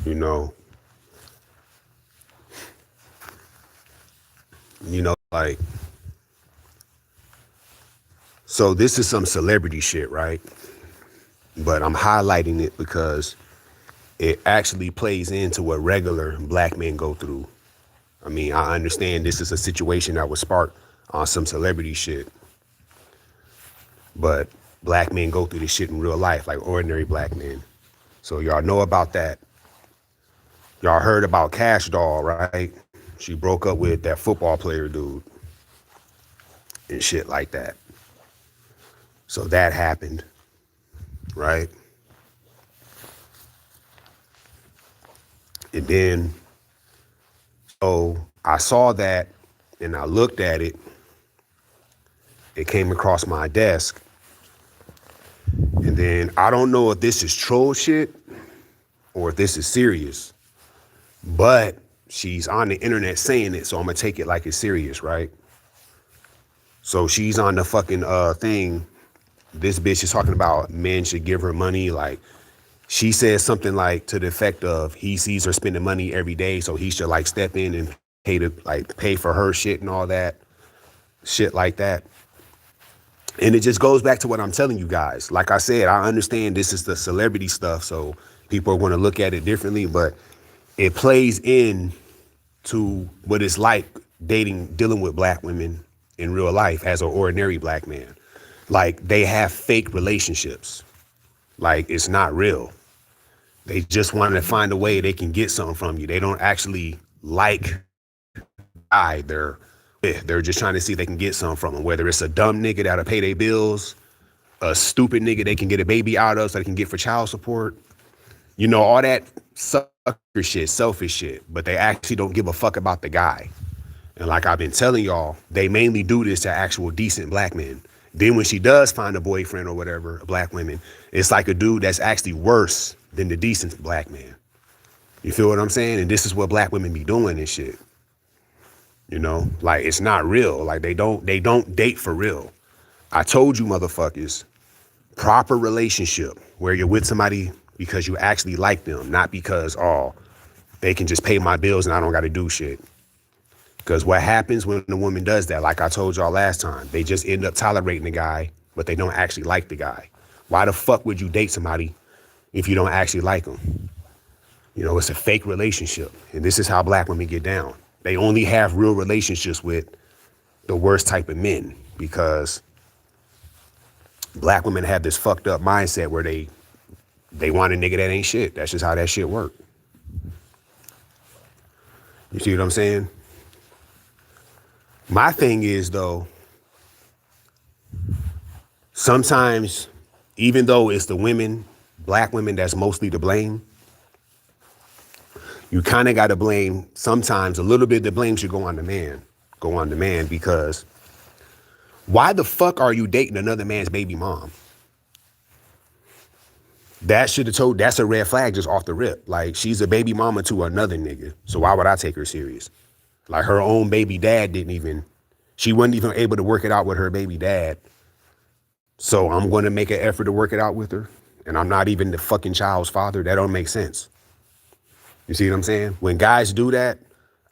You know, like, so this is some celebrity shit, right? But I'm highlighting it because it actually plays into what regular black men go through. I mean, I understand this is a situation that was sparked on some celebrity shit, but black men go through this shit in real life, like ordinary black men. So y'all know about that. Y'all heard about Cash Doll, right? She broke up with that football player dude and shit like that. So that happened, right? And then, so I saw that and I looked at it. It came across my desk. And then I don't know if this is troll shit or if this is serious, but she's on the internet saying it, so I'm gonna take it like it's serious, right? So she's on the fucking thing. This bitch is talking about men should give her money. Like, she says something like to the effect of he sees her spending money every day, so he should like step in and pay for her shit and all that shit like that. And it just goes back to what I'm telling you guys. Like I said, I understand this is the celebrity stuff, so people are going to look at it differently, but it plays in to what it's like dealing with black women in real life as an ordinary black man. Like, they have fake relationships. Like, it's not real. They just want to find a way they can get something from you. They don't actually like either. They're just trying to see if they can get something from them, whether it's a dumb nigga that'll pay their bills, a stupid nigga they can get a baby out of so they can get for child support. You know, all that sucker shit, selfish shit, but they actually don't give a fuck about the guy. And like I've been telling y'all, they mainly do this to actual decent black men. Then when she does find a boyfriend or whatever, black women, it's like a dude that's actually worse than the decent black man. You feel what I'm saying? And this is what black women be doing and shit. You know, like, it's not real. Like, they don't date for real. I told you motherfuckers, proper relationship where you're with somebody because you actually like them, not because, oh, they can just pay my bills and I don't got to do shit. Because what happens when the woman does that, like I told y'all last time, they just end up tolerating the guy, but they don't actually like the guy. Why the fuck would you date somebody if you don't actually like them? You know, it's a fake relationship. And this is how black women get down. They only have real relationships with the worst type of men because black women have this fucked up mindset where they want a nigga that ain't shit. That's just how that shit work. You see what I'm saying? My thing is, though, sometimes, even though it's the women, black women, that's mostly to blame, you kind of got to blame, sometimes a little bit, the blame should go on the man, because why the fuck are you dating another man's baby mom? That should have told, that's a red flag just off the rip. Like, she's a baby mama to another nigga, so why would I take her serious? Like, her own baby dad she wasn't even able to work it out with her baby dad. So I'm going to make an effort to work it out with her. And I'm not even the fucking child's father. That don't make sense. You see what I'm saying? When guys do that,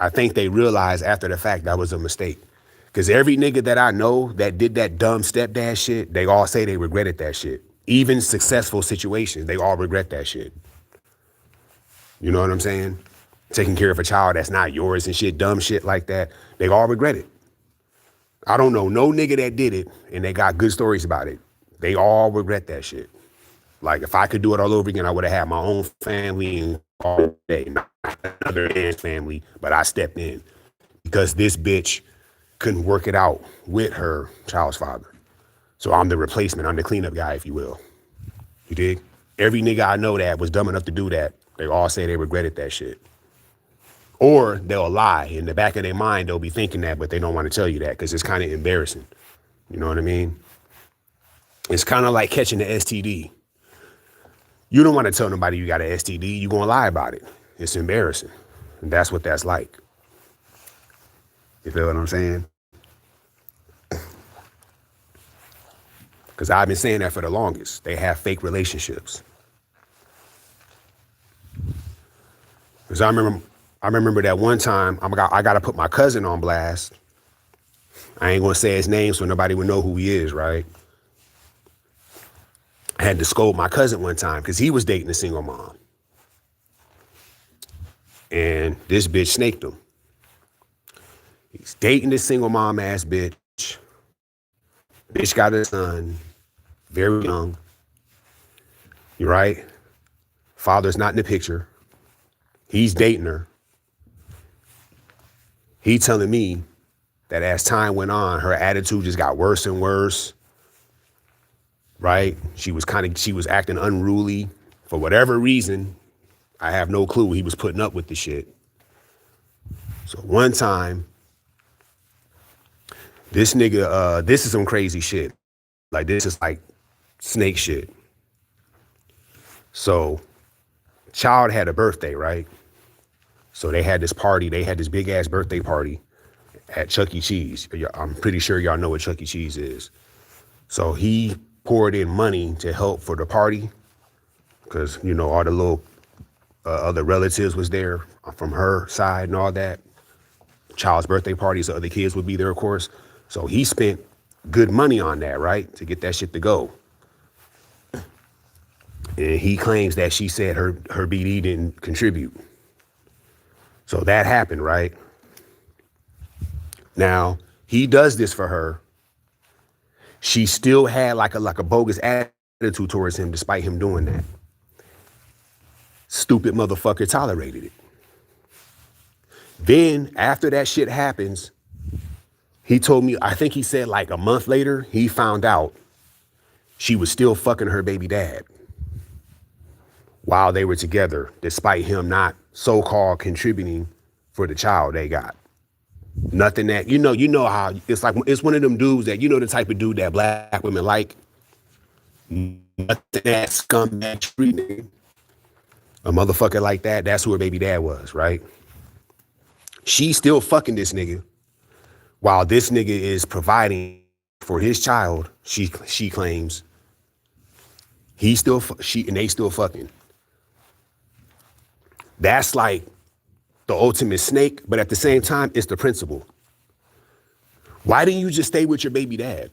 I think they realize after the fact that was a mistake. Because every nigga that I know that did that dumb stepdad shit, they all say they regretted that shit. Even successful situations, they all regret that shit. You know what I'm saying? Taking care of a child that's not yours and shit, dumb shit like that, they all regret it. I don't know no nigga that did it and they got good stories about it. They all regret that shit. Like, if I could do it all over again, I would have had my own family and all day, not another man's family, but I stepped in because this bitch couldn't work it out with her child's father. So I'm the replacement. I'm the cleanup guy, if you will. You dig? Every nigga I know that was dumb enough to do that, they all say they regretted that shit. Or they'll lie. In the back of their mind, they'll be thinking that, but they don't want to tell you that because it's kind of embarrassing. You know what I mean? It's kind of like catching the STD. You don't want to tell nobody you got an STD. You're going to lie about it. It's embarrassing. And that's what that's like. You feel what I'm saying? Because I've been saying that for the longest. They have fake relationships. Because I remember that one time I got to put my cousin on blast. I ain't gonna say his name so nobody would know who he is, right? I had to scold my cousin one time because he was dating a single mom. And this bitch snaked him. He's dating this single mom ass bitch. Bitch got a son, very young. You're right. Father's not in the picture. He's dating her. He telling me that as time went on, her attitude just got worse and worse. Right? She was acting unruly for whatever reason. I have no clue. He was putting up with the shit. So one time, this nigga, this is some crazy shit. Like, this is like snake shit. So, child had a birthday, right? So they had this party. They had this big ass birthday party at Chuck E. Cheese. I'm pretty sure y'all know what Chuck E. Cheese is. So he poured in money to help for the party because, you know, all the little other relatives was there from her side and all that. Child's birthday party, so other kids would be there, of course. So he spent good money on that, right? To get that shit to go. And he claims that she said her BD didn't contribute. So that happened, right? Now, he does this for her. She still had like a bogus attitude towards him despite him doing that. Stupid motherfucker tolerated it. Then after that shit happens, he told me, I think he said like a month later, he found out she was still fucking her baby dad while they were together, despite him not so-called contributing for the child they got. Nothing that, you know how, it's like, it's one of them dudes that, you know, the type of dude that black women like. Nothing that scumbag treatment. A motherfucker like that, that's who her baby dad was, right? She's still fucking this nigga while this nigga is providing for his child. She claims they still fucking. That's like the ultimate snake, but at the same time, it's the principle. Why didn't you just stay with your baby dad?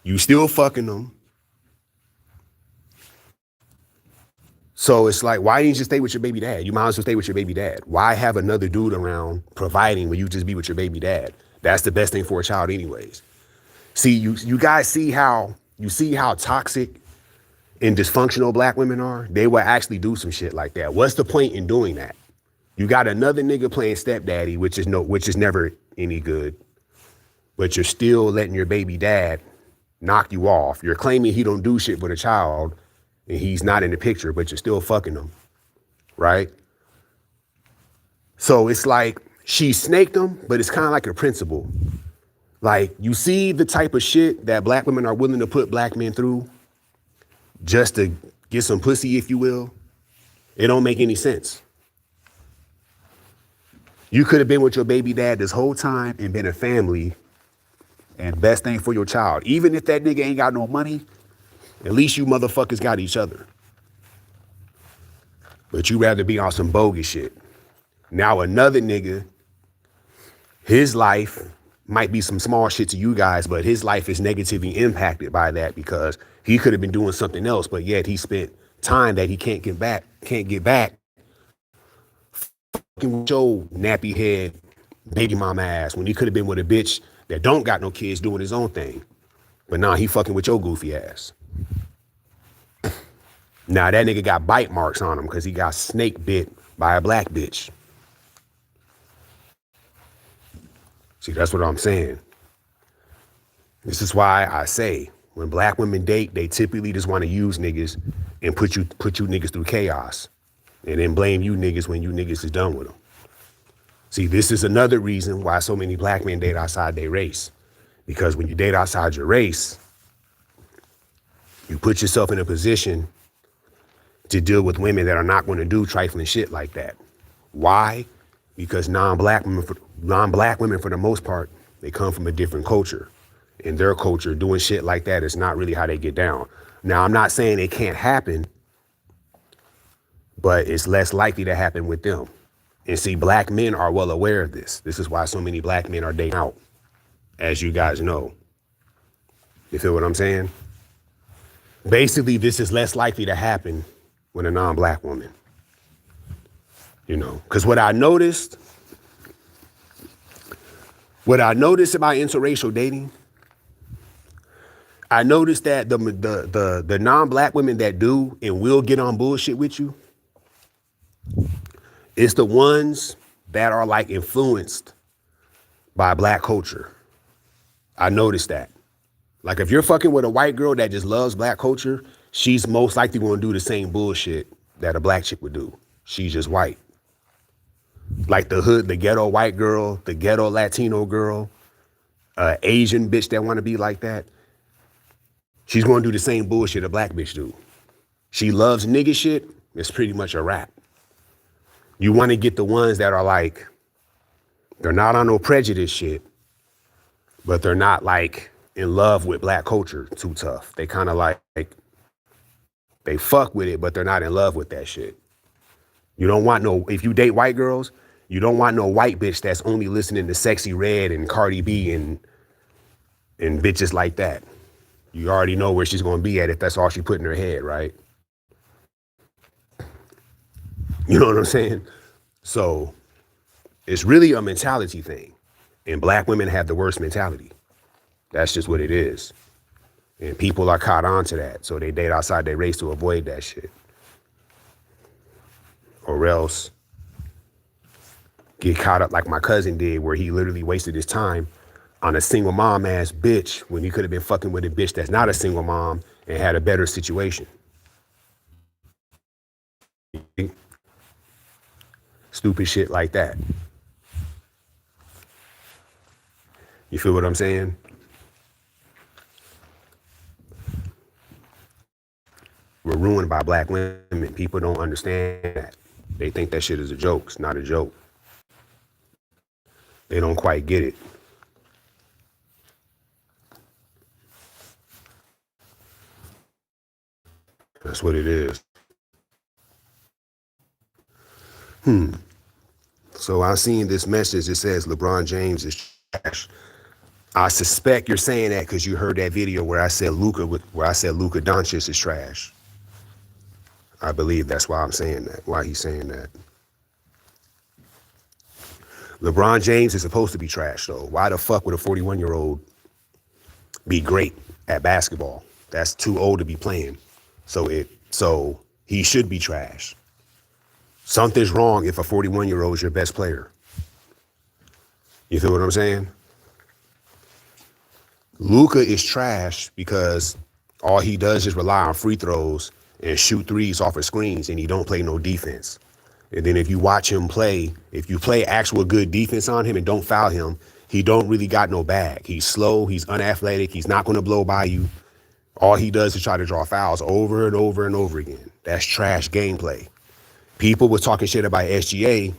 You still fucking them. So it's like, why didn't you just stay with your baby dad? You might as well stay with your baby dad. Why have another dude around providing when you just be with your baby dad? That's the best thing for a child anyways. See, you guys see how toxic and dysfunctional black women are? They will actually do some shit like that. What's the point in doing that? You got another nigga playing stepdaddy, which is never any good, but you're still letting your baby dad knock you off. You're claiming he don't do shit with a child and he's not in the picture, but you're still fucking him, right? So it's like she snaked him, but it's kind of like a principle. Like, you see the type of shit that black women are willing to put black men through just to get some pussy, if you will. It don't make any sense. You could have been with your baby dad this whole time and been a family and best thing for your child. Even if that nigga ain't got no money, at least you motherfuckers got each other. But you rather be on some bogus shit. Now another nigga, his life might be some small shit to you guys, but his life is negatively impacted by that because he could have been doing something else, but yet he spent time that he can't get back fucking with your nappy head baby mama ass when he could have been with a bitch that don't got no kids doing his own thing. But nah, he fucking with your goofy ass. Now that nigga got bite marks on him because he got snake bit by a black bitch. See, that's what I'm saying. This is why I say when black women date, they typically just want to use niggas and put you niggas through chaos and then blame you niggas when you niggas is done with them. See, this is another reason why so many black men date outside their race. Because when you date outside your race, you put yourself in a position to deal with women that are not going to do trifling shit like that. Why? Because non-black women, for the most part, they come from a different culture. In their culture, doing shit like that is not really how they get down. Now, I'm not saying it can't happen, but it's less likely to happen with them. And see, black men are well aware of this. This is why so many black men are dating out, as you guys know. You feel what I'm saying? Basically, this is less likely to happen with a non-black woman. You know, because what I noticed about interracial dating, I noticed that the non-black women that do and will get on bullshit with you, it's the ones that are like influenced by black culture. I noticed that. Like if you're fucking with a white girl that just loves black culture, she's most likely going to do the same bullshit that a black chick would do. She's just white. Like the hood, the ghetto white girl, the ghetto Latino girl, Asian bitch that want to be like that. She's going to do the same bullshit a black bitch do. She loves nigga shit. It's pretty much a rap. You want to get the ones that are like, they're not on no prejudice shit, but they're not like in love with black culture too tough. They kind of like, they fuck with it, but they're not in love with that shit. You don't want no, if you date white girls, you don't want no white bitch that's only listening to Sexy Red and Cardi B and bitches like that. You already know where she's going to be at if that's all she put in her head, right? You know what I'm saying? So it's really a mentality thing. And black women have the worst mentality. That's just what it is. And people are caught on to that. So they date outside their race to avoid that shit. Or else get caught up like my cousin did, where he literally wasted his time on a single mom ass bitch when he could have been fucking with a bitch that's not a single mom and had a better situation. Stupid shit like that. You feel what I'm saying? We're ruined by black women. People don't understand that. They think that shit is a joke. It's not a joke. They don't quite get it. That's what it is. So I seen this message that says LeBron James is trash. I suspect you're saying that because you heard that video where I said Luka Doncic is trash. I believe that's why I'm saying that. Why he's saying that. LeBron James is supposed to be trash though. Why the fuck would a 41-year-old be great at basketball? That's too old to be playing. So he should be trash. Something's wrong if a 41-year-old is your best player. You feel what I'm saying? Luka is trash because all he does is rely on free throws and shoot threes off of screens, and he don't play no defense. And then if you watch him play, if you play actual good defense on him and don't foul him, he don't really got no bag. He's slow, he's unathletic, he's not going to blow by you. All he does is try to draw fouls over and over and over again. That's trash gameplay. People was talking shit about SGA.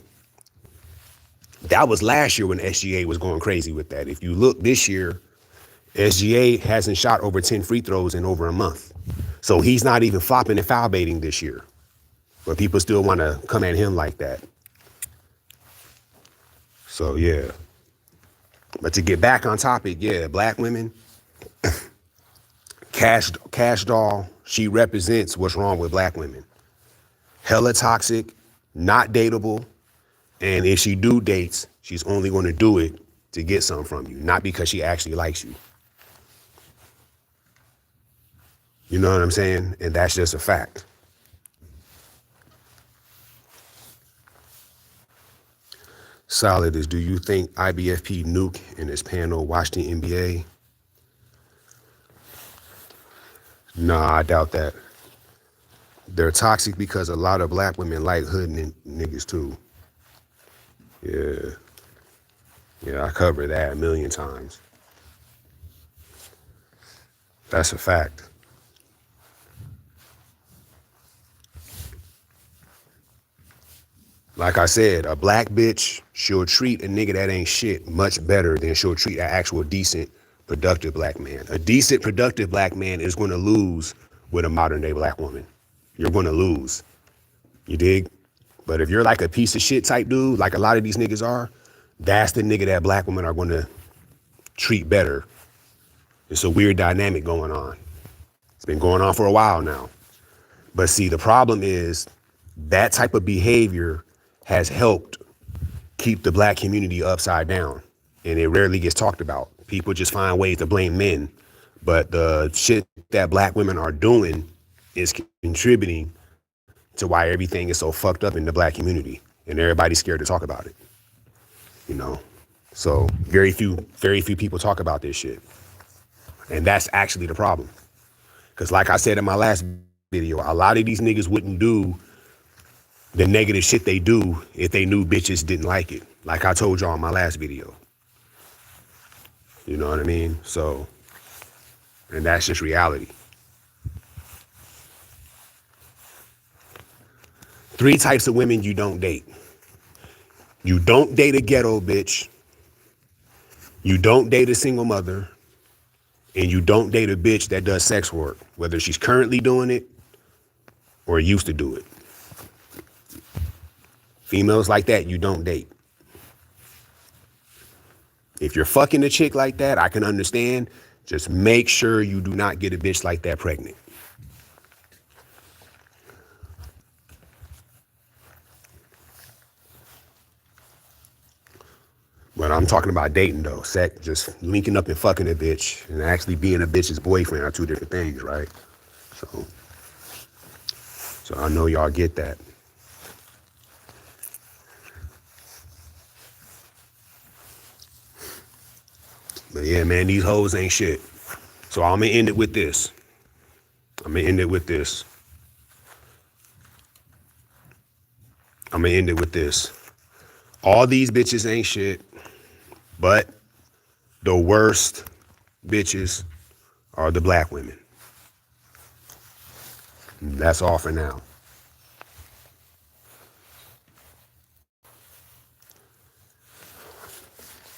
That was last year when SGA was going crazy with that. If you look this year, SGA hasn't shot over 10 free throws in over a month. So he's not even flopping and foul baiting this year. But people still want to come at him like that. So, yeah. But to get back on topic, yeah, black women, Cash Doll, she represents what's wrong with black women. Hella toxic, not dateable, and if she do dates, she's only going to do it to get something from you, not because she actually likes you. You know what I'm saying? And that's just a fact. Solidus, do you think IBFP Nuke and his panel watched the NBA? Nah, I doubt that. They're toxic because a lot of black women like hood niggas too. Yeah. Yeah, I covered that a million times. That's a fact. Like I said, a black bitch, she'll treat a nigga that ain't shit much better than she'll treat an actual decent, productive black man. A decent, productive black man is going to lose with a modern day black woman. You're going to lose. You dig? But if you're like a piece of shit type dude, like a lot of these niggas are, that's the nigga that black women are going to treat better. It's a weird dynamic going on. It's been going on for a while now. But see, the problem is that type of behavior has helped keep the black community upside down. And it rarely gets talked about. People just find ways to blame men. But the shit that black women are doing is contributing to why everything is so fucked up in the black community. And everybody's scared to talk about it. You know? So very few people talk about this shit. And that's actually the problem. Because like I said in my last video, a lot of these niggas wouldn't do the negative shit they do if they knew bitches didn't like it. Like I told y'all in my last video. You know what I mean? So, and that's just reality. 3 types of women you don't date. You don't date a ghetto bitch. You don't date a single mother. And you don't date a bitch that does sex work, whether she's currently doing it or used to do it. Females like that, you don't date. If you're fucking a chick like that, I can understand. Just make sure you do not get a bitch like that pregnant. But I'm talking about dating though. Sex, just linking up and fucking a bitch and actually being a bitch's boyfriend are 2 different things, right? So I know y'all get that. But yeah, man, these hoes ain't shit. So I'm gonna end it with this. All these bitches ain't shit, but the worst bitches are the black women. That's all for now.